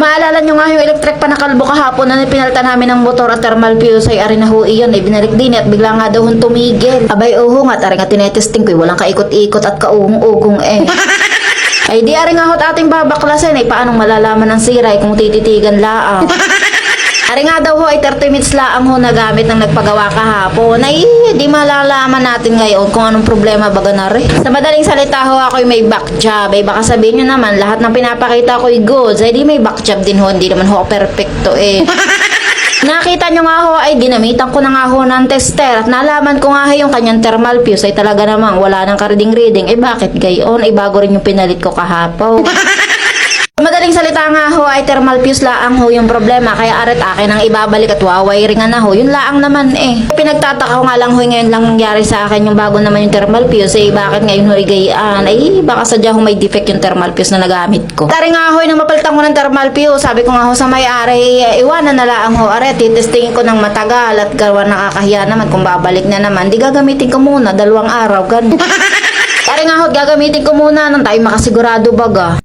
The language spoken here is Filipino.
Kung maalala nyo nga yung electric pa na kalbo kahapon na pinalitan namin ng motor at thermal fuse ay ari na ho iyon ay binalik din at bigla nga daw hong tumigil. Abay uho nga, ari nga tinetesting ko walang kaikot-ikot at kaugong-ugong eh. Ay di ari nga ho't ating babaklasin ay paanong malalaman ng siray kung tititigan laang. Ari nga daw ho ay 30 minutes laang ho na gamit ng nagpagawa kahapon. Ay di malalaman natin ngayon kung anong problema baga na rin. Sa madaling salita ho ako'y may back job. Ay baka sabihin nyo naman lahat ng pinapakita ko'y goods. Ay di may back job din ho. Hindi naman ho perfecto eh. Nakita nyo nga ho ay dinamitan ko na nga ho ng tester at nalaman ko nga ho yung kanyang thermal fuse ay talaga namang wala ng ka-reading. Eh bakit gayon? Ay bago rin yung pinalit ko kahapon. Madaling salita nga ho ay thermal fuse laang ho yung problema kaya aret akin ang ibabalik at wawiringan na ho yun laang naman eh. Pinagtataka ko nga lang ho ngayon lang nangyari sa akin yung bago naman yung thermal fuse eh bakit ngayon ho igayaan ay baka sadya ho may defect yung thermal fuse na nagamit ko. Tari nga ho nang mapalitan ko ng thermal fuse sabi ko nga ho sa may-ari iwanan na laang ho aret titestingin ko ng matagal at gawa nakakahiya naman kung babalik na naman di gagamitin ko muna 2 araw ganun. Tari nga ho gagamitin ko muna nang tayo makasigurado baga.